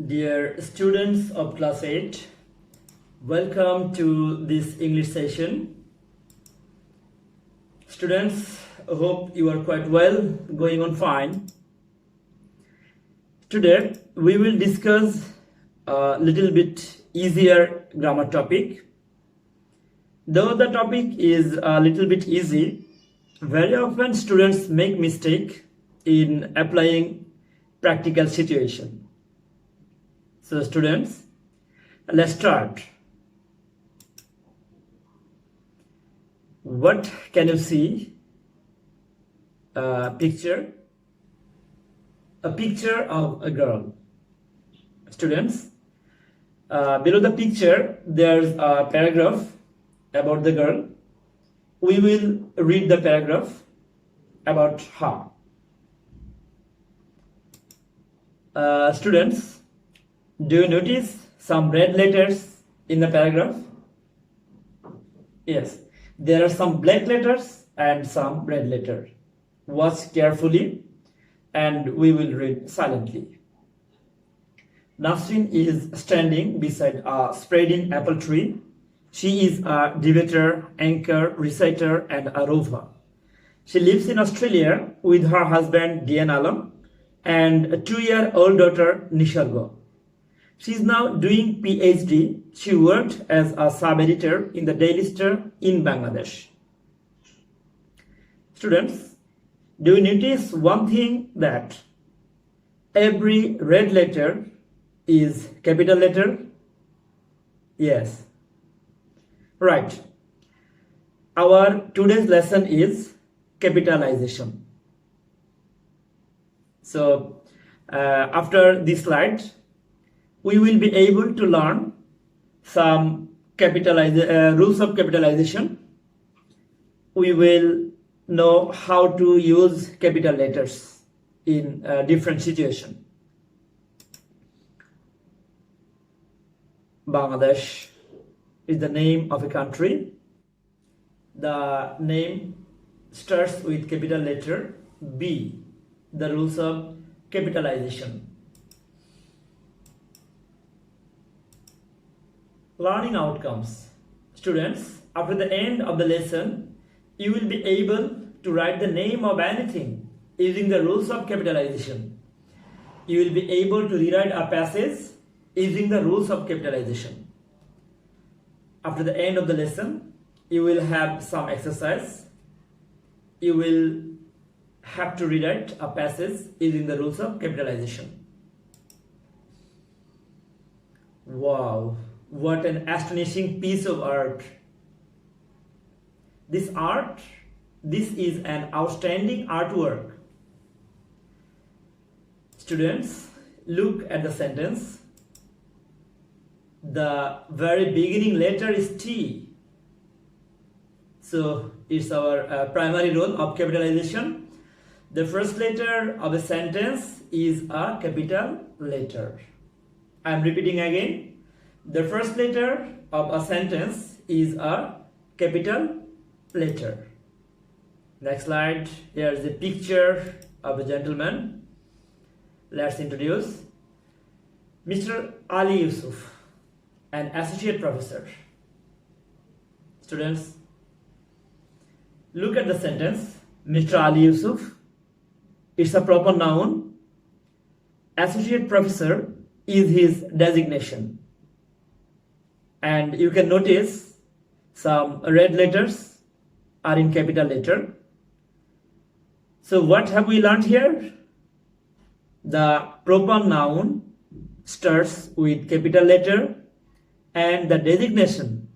Dear students of Class 8, welcome to this English session. Students, I hope you are quite well, going on fine. Today, we will discuss a little bit easier grammar topic. Though the topic is a little bit easy, very often students make mistake in applying practical situation. So students, let's start. What can you see? A picture of a girl. Students, below the picture there's a paragraph about the girl. We will read the paragraph about her. Students, do you notice some red letters in the paragraph? Yes, there are some black letters and some red letters. Watch carefully and we will read silently. Nasrin is standing beside a spreading apple tree. She is a debater, anchor, reciter and a rover. She lives in Australia with her husband Dian Alam and a 2-year-old daughter Nishargo. She is now doing PhD. She worked as a sub-editor in the Daily Star in Bangladesh. Students, do you notice one thing, that every red letter is capital letter? Yes. Right. Our today's lesson is capitalization. So, after this slide, we will be able to learn some rules of capitalization. We will know how to use capital letters in different situations. Bangladesh is the name of a country. The name starts with capital letter B. The rules of capitalization. Learning outcomes. Students, after the end of the lesson, you will be able to write the name of anything using the rules of capitalization. You will be able to rewrite a passage using the rules of capitalization. After the end of the lesson, you will have some exercise. You will have to rewrite a passage using the rules of capitalization. Wow! What an astonishing piece of art. This is an outstanding artwork. Students, look at the sentence. The very beginning letter is T. So it's our primary rule of capitalization. The first letter of a sentence is a capital letter. I am repeating again. The first letter of a sentence is a capital letter. Next slide. Here is a picture of a gentleman. Let's introduce Mr. Ali Yusuf, an associate professor. Students, look at the sentence. Mr. Ali Yusuf. It's a proper noun. Associate professor is his designation. And you can notice some red letters are in capital letter. So what have we learned here? The proper noun starts with capital letter and the designation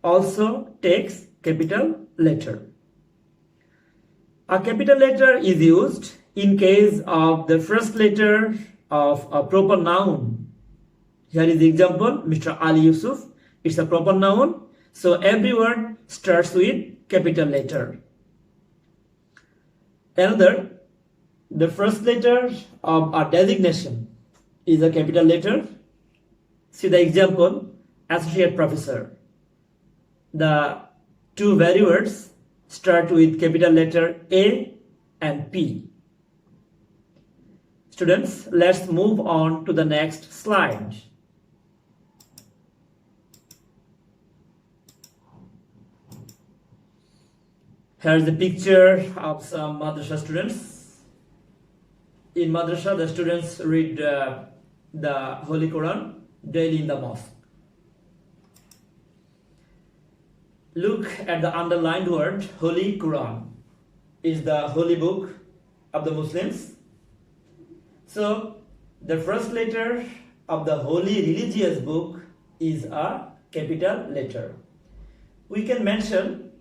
also takes capital letter. A capital letter is used in case of the first letter of a proper noun. Here is the example, Mr. Ali Yusuf. It's a proper noun, so every word starts with capital letter. Another, the first letter of a designation is a capital letter. See the example, associate professor. The two very words start with capital letter A and P. Students, let's move on to the next slide. Here's the picture of some madrasa students. In madrasa, the students read the Holy Quran daily in the mosque. Look at the underlined word Holy Quran. Is the holy book of the Muslims. So the first letter of the holy religious book is a capital letter. We can mention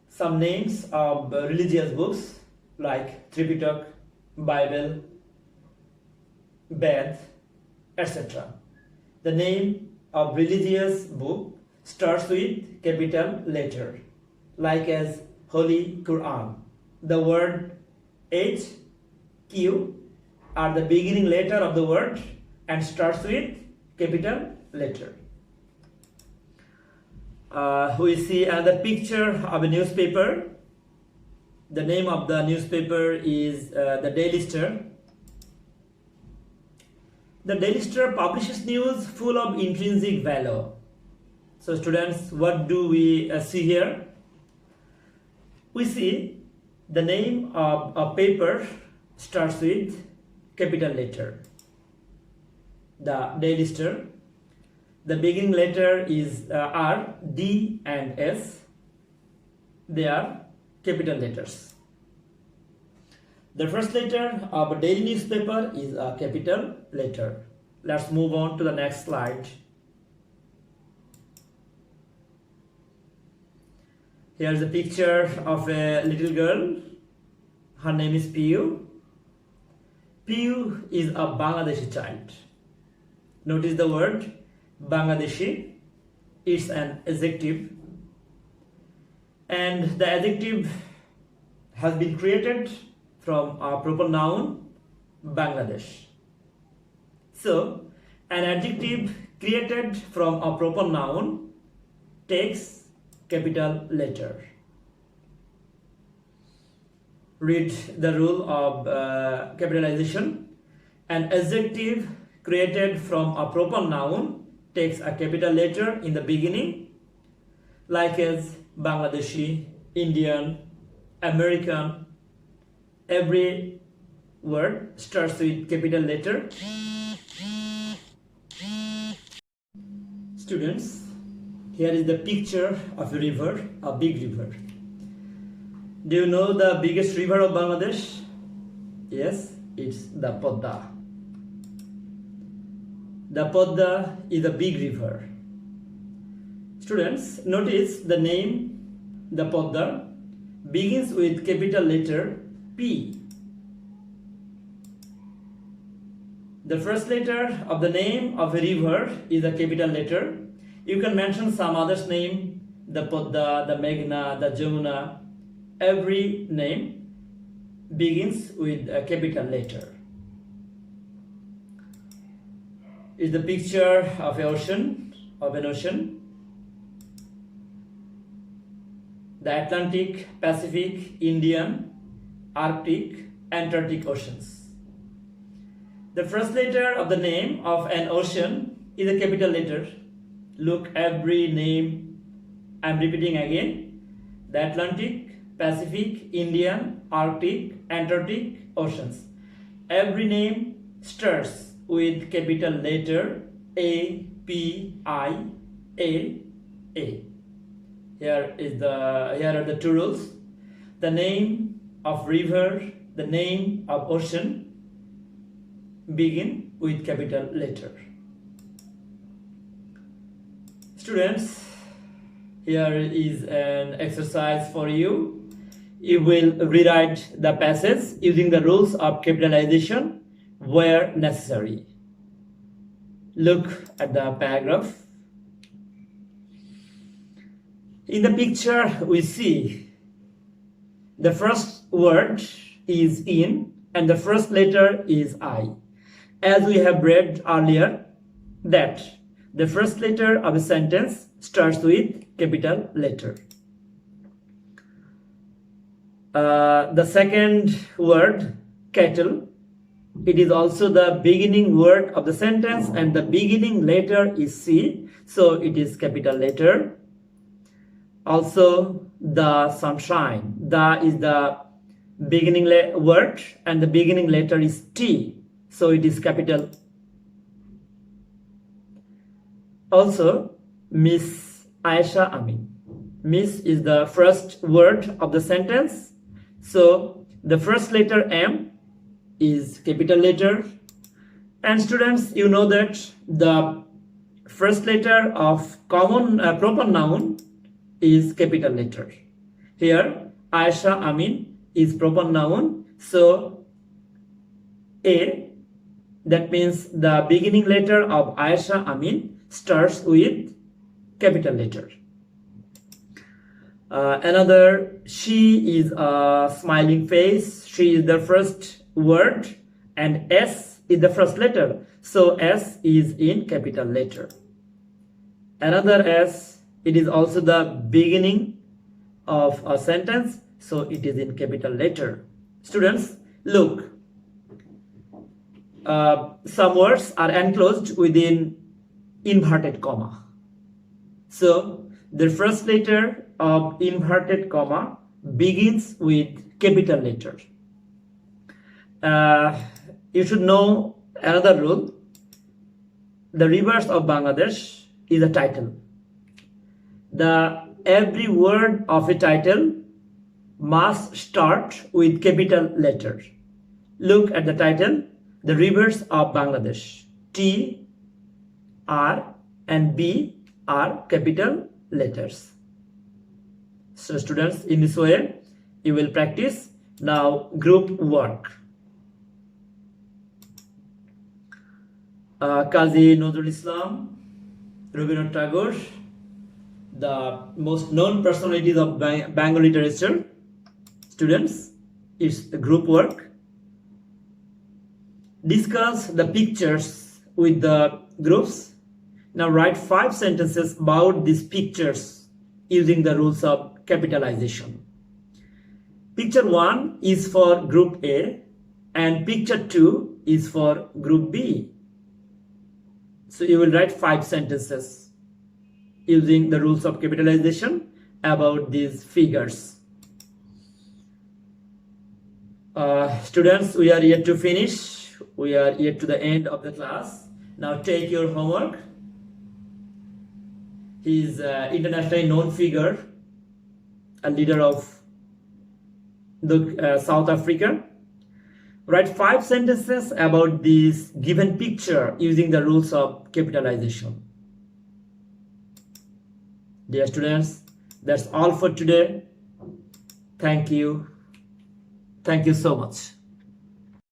some names of religious books like Tripitak, Bible, Ved, etc. The name of religious book starts with capital letter, like as Holy Quran. The word H, Q are the beginning letter of the word and starts with capital letter. We see another picture of a newspaper. The name of the newspaper is the Daily Star. The Daily Star publishes news full of intrinsic value. So students, what do we see here? We see the name of a paper starts with capital letter. The Daily Star. The beginning letter is R, D and S. They are capital letters. The first letter of a daily newspaper is a capital letter. Let's move on to the next slide. Here's a picture of a little girl. Her name is Piyu. Piyu is a Bangladeshi child. Notice the word Bangladeshi. It's an adjective. And the adjective has been created from a proper noun Bangladesh. So, an adjective created from a proper noun takes capital letter. Read the rule of capitalization. An adjective created from a proper noun takes a capital letter in the beginning, like as Bangladeshi, Indian, American. Every word starts with capital letter. Students, here is the picture of a river, a big river. Do you know the biggest river of Bangladesh? Yes, it's the Podda. The Podda is a big river. Students, notice the name, the Podda, begins with capital letter P. The first letter of the name of a river is a capital letter. You can mention some others name, the Podda, the Meghna, the Jamuna. Every name begins with a capital letter. Is the picture of an ocean. The Atlantic, Pacific, Indian, Arctic, Antarctic oceans. The first letter of the name of an ocean is a capital letter. Look, every name, I'm repeating again, the Atlantic, Pacific, Indian, Arctic, Antarctic oceans. Every name starts with capital letter A, P, I, A, A. Here are the two rules. The name of river, the name of ocean begin with capital letter. Students, here is an exercise for you. You will rewrite the passage using the rules of capitalization where necessary. Look at the paragraph. In the picture, we see the first word is in and the first letter is I. As we have read earlier, that the first letter of a sentence starts with capital letter. The second word, cattle, It is also the beginning word of the sentence, and the beginning letter is C, so it is capital letter. Also, the sunshine. The is the beginning word, and the beginning letter is T, so it is capital. Also, Miss Aisha Amin. Miss is the first word of the sentence, so the first letter M is capital letter. And students, you know that the first letter of common proper noun is capital letter. Here Aisha Amin is proper noun, so A, that means the beginning letter of Aisha Amin starts with capital letter. Another, she is a smiling face. She is the first word, and S is the first letter, so S is in capital letter. Another S, it is also the beginning of a sentence, so it is in capital letter. Students, look, some words are enclosed within inverted comma, so the first letter of inverted comma begins with capital letter. You should know another rule. The Rivers of Bangladesh is a title. Every word of a title must start with capital letter. Look at the title, The Rivers of Bangladesh. T, R, and B are capital letters. So students, in this way you will practice. Now group work. Kazi Nazrul Islam, Rabindranath Tagore, the most known personalities of Bengali literature. Students, it's the group work. Discuss the pictures with the groups. Now write 5 sentences about these pictures using the rules of capitalization. Picture 1 is for group A and picture 2 is for group B. So you will write 5 sentences using the rules of capitalization about these figures. Students, we are yet to finish. We are yet to the end of the class. Now take your homework. He is an internationally known figure, a leader of the South Africa. Write 5 sentences about this given picture using the rules of capitalization. Dear students, that's all for today. Thank you. Thank you so much.